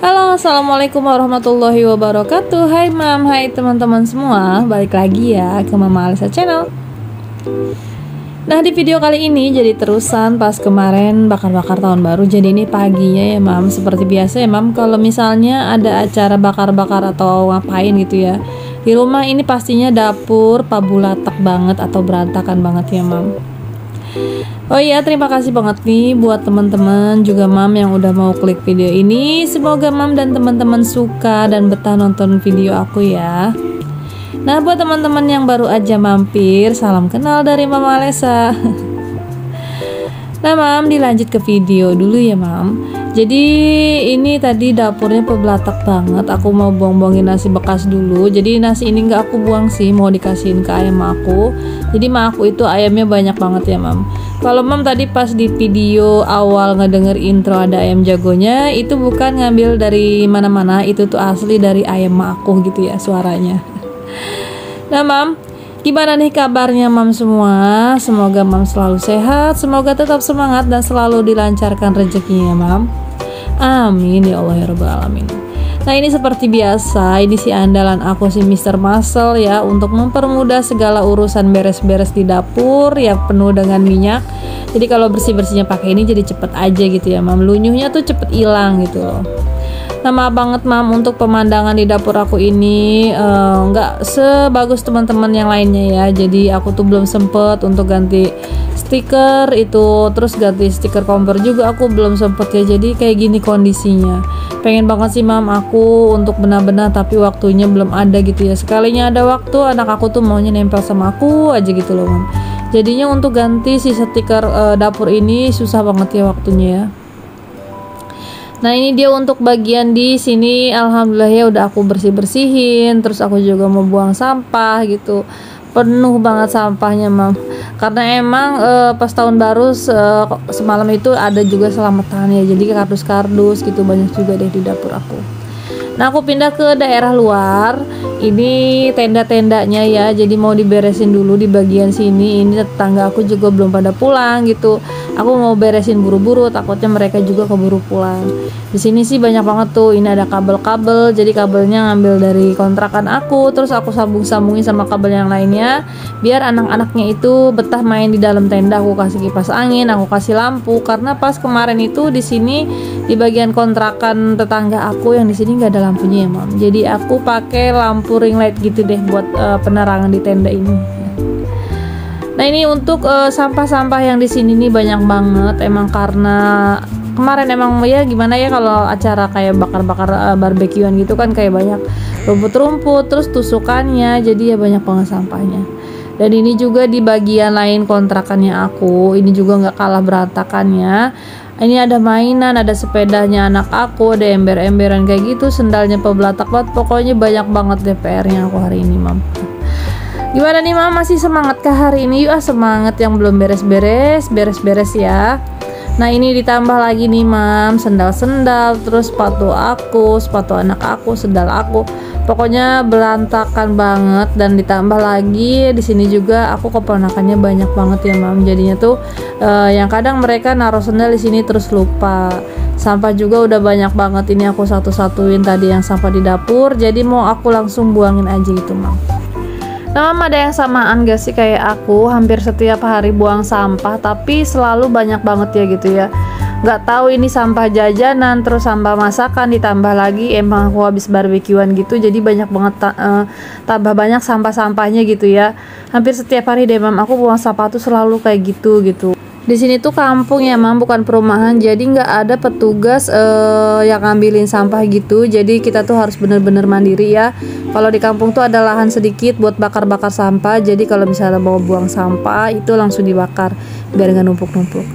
Halo, assalamualaikum warahmatullahi wabarakatuh. Hai mam, hai teman-teman semua. Balik lagi ya ke Mama Alisa Channel. Nah, di video kali ini jadi terusan pas kemarin bakar-bakar tahun baru. Jadi ini paginya ya mam. Seperti biasa ya mam, kalau misalnya ada acara bakar-bakar atau ngapain gitu ya di rumah, ini pastinya dapur pabulatak banget atau berantakan banget ya mam. Oh iya, terima kasih banget nih buat teman-teman juga mam yang udah mau klik video ini. Semoga mam dan teman-teman suka dan betah nonton video aku ya. Nah, buat teman-teman yang baru aja mampir, salam kenal dari Mama Alisa. Nah mam, dilanjut ke video dulu ya mam. Jadi ini tadi dapurnya pebelatak banget. Aku mau buang-buangin nasi bekas dulu. Jadi nasi ini nggak aku buang sih, mau dikasihin ke ayam aku. Jadi ma aku itu ayamnya banyak banget ya mam. Kalau mam tadi pas di video awal ngedenger intro ada ayam jagonya, itu bukan ngambil dari mana-mana, itu tuh asli dari ayam ma aku gitu ya suaranya. Nah mam, gimana nih kabarnya mam semua? Semoga mam selalu sehat, semoga tetap semangat dan selalu dilancarkan rezekinya mam. Amin ya Allah ya Rabbal Alamin. Nah, ini seperti biasa, ini si andalan aku si Mr. Muscle ya, untuk mempermudah segala urusan beres-beres di dapur yang penuh dengan minyak. Jadi kalau bersih-bersihnya pakai ini jadi cepet aja gitu ya mam, lunyuhnya tuh cepet hilang gitu loh. Nah, maaf banget mam, untuk pemandangan di dapur aku ini nggak sebagus teman-teman yang lainnya ya. Jadi aku tuh belum sempet untuk ganti stiker itu, terus ganti stiker kompor juga aku belum sempet ya. Jadi kayak gini kondisinya. Pengen banget sih mam aku untuk benar-benar, tapi waktunya belum ada gitu ya. Sekalinya ada waktu, anak aku tuh maunya nempel sama aku aja gitu loh mam. Jadinya untuk ganti si stiker dapur ini susah banget ya waktunya ya. Nah, ini dia untuk bagian di sini, alhamdulillah ya udah aku bersih-bersihin. Terus aku juga mau buang sampah gitu. Penuh banget sampahnya mam. Karena emang pas tahun baru semalam itu ada juga selamatan ya. Jadi kardus-kardus gitu banyak juga deh di dapur aku. Nah, aku pindah ke daerah luar. Ini tenda-tendanya ya. Jadi mau diberesin dulu di bagian sini. Ini tetangga aku juga belum pada pulang gitu. Aku mau beresin buru-buru, takutnya mereka juga keburu pulang. Di sini sih banyak banget tuh. Ini ada kabel-kabel. Jadi kabelnya ngambil dari kontrakan aku, terus aku sambung-sambungin sama kabel yang lainnya biar anak-anaknya itu betah main di dalam tenda. Aku kasih kipas angin, aku kasih lampu, karena pas kemarin itu di sini di bagian kontrakan tetangga aku yang di sini nggak ada lampunya ya mam. Jadi aku pakai lampu ring light gitu deh buat penerangan di tenda ini. Nah, ini untuk sampah-sampah yang di sini nih banyak banget. Emang karena kemarin emang ya gimana ya, kalau acara kayak bakar-bakar barbekyuan gitu kan kayak banyak rumput-rumput, terus tusukannya, jadi ya banyak banget sampahnya. Dan ini juga di bagian lain kontrakannya aku, ini juga nggak kalah berantakannya. Ini ada mainan, ada sepedanya anak aku, ada ember-emberan kayak gitu, sendalnya pebelatak banget. Pokoknya banyak banget deh PR-nya aku hari ini mam. Gimana nih mam, masih semangat kah hari ini? Yuk semangat, yang belum beres-beres, beres-beres ya. Nah, ini ditambah lagi nih mam, sendal-sendal, terus sepatu aku, sepatu anak aku, sendal aku. Pokoknya berantakan banget. Dan ditambah lagi di sini juga aku keponakannya banyak banget ya mam. Jadinya tuh yang kadang mereka naruh sendal di sini terus lupa. Sampah juga udah banyak banget, ini aku satu-satuin tadi yang sampah di dapur. Jadi mau aku langsung buangin aja gitu mam. Nah mam, ada yang samaan gak sih kayak aku, hampir setiap hari buang sampah tapi selalu banyak banget ya gitu ya. Nggak tahu ini sampah jajanan, terus sampah masakan, ditambah lagi emang aku habis barbekyuan gitu, jadi banyak banget tambah banyak sampah-sampahnya gitu ya. Hampir setiap hari deh mam, aku buang sampah tuh selalu kayak gitu. Di sini tuh kampung ya mam, bukan perumahan, jadi nggak ada petugas yang ngambilin sampah gitu. Jadi kita tuh harus bener-bener mandiri ya. Kalau di kampung tuh ada lahan sedikit buat bakar-bakar sampah. Jadi kalau misalnya mau buang sampah itu langsung dibakar biar nggak numpuk-numpuk.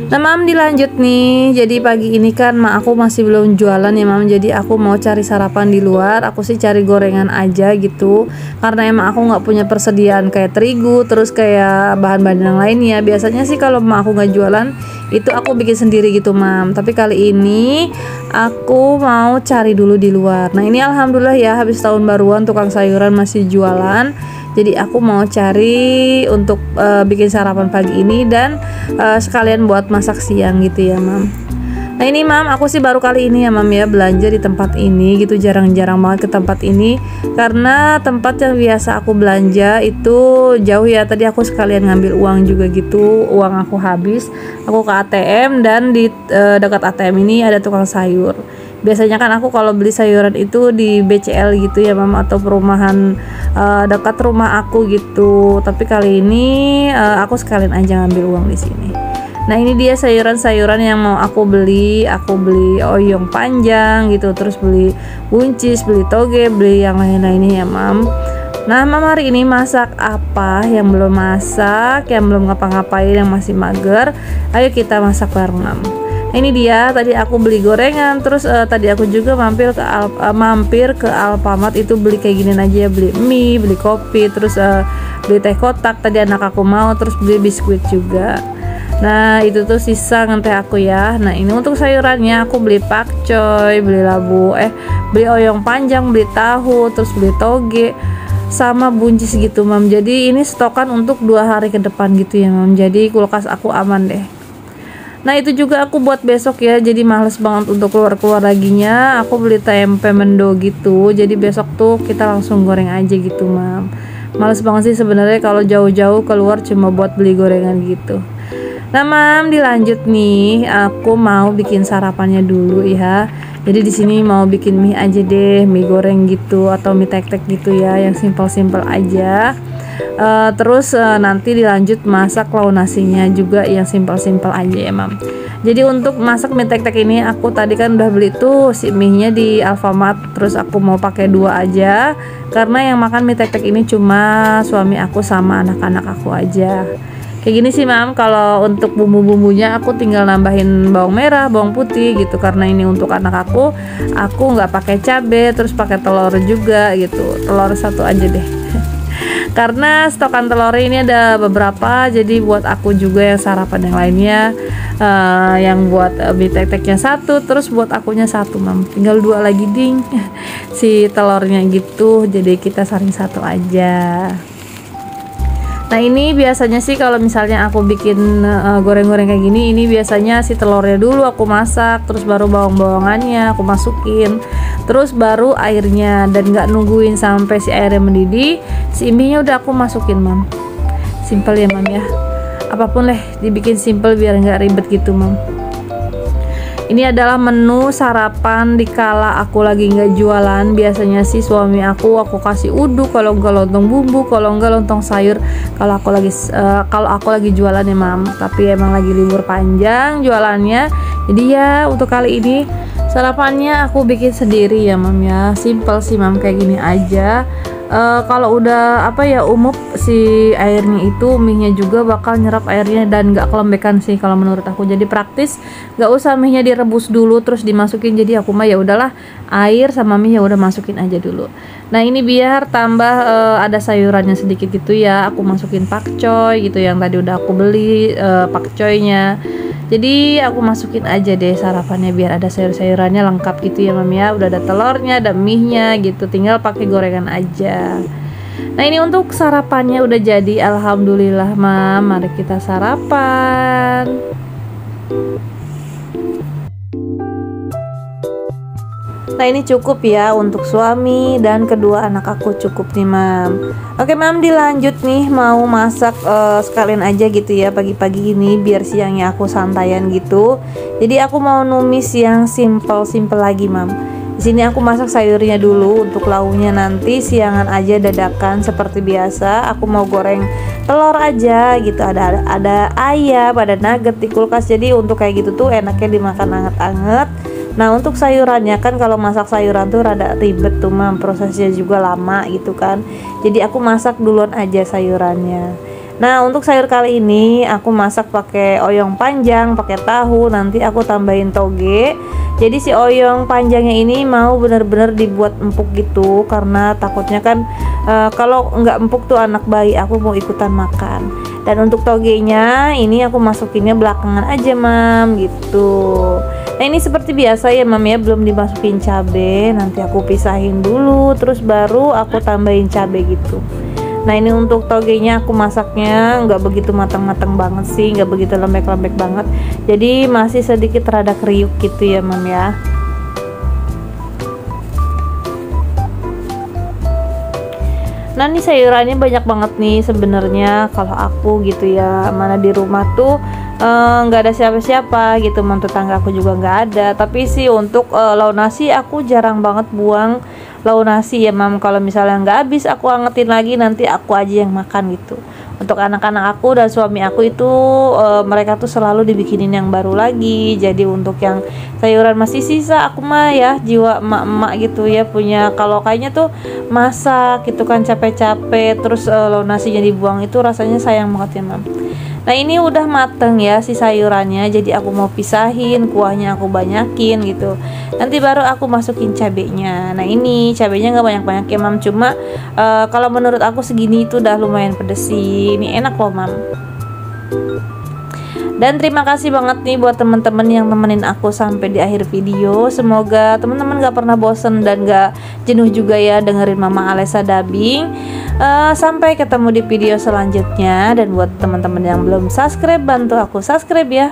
Nah mam, dilanjut nih. Jadi pagi ini kan aku masih belum jualan ya mam. Jadi aku mau cari sarapan di luar. Aku sih cari gorengan aja gitu. Karena emang aku nggak punya persediaan kayak terigu, terus kayak bahan-bahan yang lainnya. Biasanya sih kalau emak aku nggak jualan, itu aku bikin sendiri gitu mam. Tapi kali ini aku mau cari dulu di luar. Nah ini alhamdulillah ya, habis tahun baruan tukang sayuran masih jualan. Jadi aku mau cari untuk bikin sarapan pagi ini dan sekalian buat masak siang gitu ya mam. Nah ini mam, aku sih baru kali ini ya mam ya belanja di tempat ini gitu. Jarang-jarang banget ke tempat ini karena tempat yang biasa aku belanja itu jauh ya. Tadi aku sekalian ngambil uang juga gitu, uang aku habis. Aku ke ATM dan di dekat ATM ini ada tukang sayur. Biasanya kan aku kalau beli sayuran itu di BCL gitu ya mam, atau perumahan dekat rumah aku gitu. Tapi kali ini aku sekalian aja ngambil uang di sini. Nah ini dia sayuran-sayuran yang mau aku beli. Aku beli oyong panjang gitu, terus beli buncis, beli toge, beli yang lain-lainnya ya mam. Nah mam, hari ini masak apa? Yang belum masak, yang belum ngapa-ngapain, yang masih mager, ayo kita masak bareng mam. Nah, ini dia, tadi aku beli gorengan, terus tadi aku juga mampir ke Alfamart itu beli kayak gini aja ya, beli mie, beli kopi, terus beli teh kotak tadi anak aku mau, terus beli biskuit juga. Nah itu tuh sisa ngeteh aku ya. Nah ini untuk sayurannya aku beli pakcoy, beli beli oyong panjang, beli tahu, terus beli toge sama buncis gitu mam. Jadi ini stokan untuk 2 hari ke depan gitu ya mam. Jadi kulkas aku aman deh. Nah itu juga aku buat besok ya, jadi males banget untuk keluar-keluar laginya. Aku beli tempe mendo gitu, jadi besok tuh kita langsung goreng aja gitu mam. Males banget sih sebenarnya kalau jauh-jauh keluar cuma buat beli gorengan gitu. Nah mam, dilanjut nih, aku mau bikin sarapannya dulu ya. Jadi di sini mau bikin mie aja deh, mie goreng gitu atau mie tek-tek gitu ya, yang simpel-simpel aja. Terus nanti dilanjut masak lauk nasinya juga yang simpel-simpel aja ya mam. Jadi untuk masak mie tek-tek ini aku tadi kan udah beli tuh si mie-nya di Alfamart. Terus aku mau pakai 2 aja karena yang makan mie tek-tek ini cuma suami aku sama anak-anak aku aja. Kayak gini sih mam. Kalau untuk bumbu-bumbunya aku tinggal nambahin bawang merah, bawang putih gitu. Karena ini untuk anak aku nggak pakai cabai, terus pakai telur juga gitu. Telur 1 aja deh. Karena stokan telur ini ada beberapa, jadi buat aku juga yang sarapan yang lainnya, yang buat mie tek-teknya 1, terus buat akunya 1 mam. Tinggal 2 lagi ding si telurnya gitu. Jadi kita saring 1 aja. Nah ini biasanya sih kalau misalnya aku bikin goreng-goreng kayak gini, ini biasanya si telurnya dulu aku masak, terus baru bawang-bawangannya aku masukin, terus baru airnya, dan nggak nungguin sampai si airnya mendidih. Si mie-nya udah aku masukin mam. Simple ya mam ya, apapun deh dibikin simple biar nggak ribet gitu mam. Ini adalah menu sarapan dikala aku lagi nggak jualan. Biasanya sih suami aku kasih uduk, kalau enggak lontong bumbu, kalau enggak lontong sayur. Kalau aku lagi jualan ya mam. Tapi emang lagi libur panjang jualannya. Jadi ya untuk kali ini sarapannya aku bikin sendiri ya mam ya. Simple sih mam, kayak gini aja. Kalau udah umuk si airnya itu, mie-nya juga bakal nyerap airnya dan nggak kelembekan sih kalau menurut aku. Jadi praktis, nggak usah mie-nya direbus dulu terus dimasukin. Jadi aku mah ya udahlah, air sama mie ya udah masukin aja dulu. Nah ini biar tambah ada sayurannya sedikit gitu ya, aku masukin pakcoy gitu yang tadi udah aku beli pakcoynya. Jadi aku masukin aja deh sarapannya biar ada sayur-sayurannya lengkap gitu ya mam ya. Udah ada telurnya, ada mie-nya gitu, tinggal pakai gorengan aja. Nah ini untuk sarapannya udah jadi, alhamdulillah mam. Mari kita sarapan. Nah ini cukup ya untuk suami dan kedua anak aku, cukup nih mam. Oke mam, dilanjut nih mau masak sekalian aja gitu ya pagi-pagi ini biar siangnya aku santaian gitu. Jadi aku mau numis yang simple lagi mam. Di sini aku masak sayurnya dulu, untuk lauknya nanti siangan aja dadakan seperti biasa. Aku mau goreng telur aja gitu, ada ayam, ada nugget di kulkas. Jadi untuk kayak gitu tuh enaknya dimakan anget-anget. Nah untuk sayurannya kan kalau masak sayuran tuh rada ribet tuh mam, prosesnya juga lama gitu kan. Jadi aku masak duluan aja sayurannya. Nah untuk sayur kali ini aku masak pakai oyong panjang, pakai tahu, nanti aku tambahin toge. Jadi si oyong panjangnya ini mau bener-bener dibuat empuk gitu, karena takutnya kan kalau nggak empuk tuh anak bayi aku mau ikutan makan. Dan untuk togenya ini aku masukinnya belakangan aja mam gitu. Nah ini seperti biasa ya mam ya, belum dimasukin cabe, nanti aku pisahin dulu terus baru aku tambahin cabe gitu. Nah ini untuk togenya aku masaknya nggak begitu matang-matang banget sih, nggak begitu lembek-lembek banget, jadi masih sedikit rada kriuk gitu ya mam ya. Nah ini sayurannya banyak banget nih sebenarnya kalau aku gitu ya, mana di rumah tuh nggak ada siapa-siapa gitu, mam, tetangga aku juga nggak ada. Tapi sih untuk lauk nasi aku jarang banget buang lauk nasi ya mam, kalau misalnya nggak habis aku angetin lagi, nanti aku aja yang makan gitu. Untuk anak-anak aku dan suami aku itu mereka tuh selalu dibikinin yang baru lagi. Jadi untuk yang sayuran masih sisa aku mah ya jiwa emak-emak gitu ya, punya kalau kayaknya tuh masak gitu kan capek-capek terus lauk nasinya dibuang, itu rasanya sayang banget ya mam. Nah ini udah mateng ya si sayurannya, jadi aku mau pisahin, kuahnya aku banyakin gitu, nanti baru aku masukin cabenya. Nah ini cabenya nggak banyak-banyak ya mam, cuma kalau menurut aku segini itu udah lumayan pedes sih, ini enak loh mam. Dan terima kasih banget nih buat teman-teman yang temenin aku sampai di akhir video. Semoga teman-teman gak pernah bosen dan gak jenuh juga ya dengerin Mama Alessa dubbing. Sampai ketemu di video selanjutnya. Dan buat teman-teman yang belum subscribe, bantu aku subscribe ya.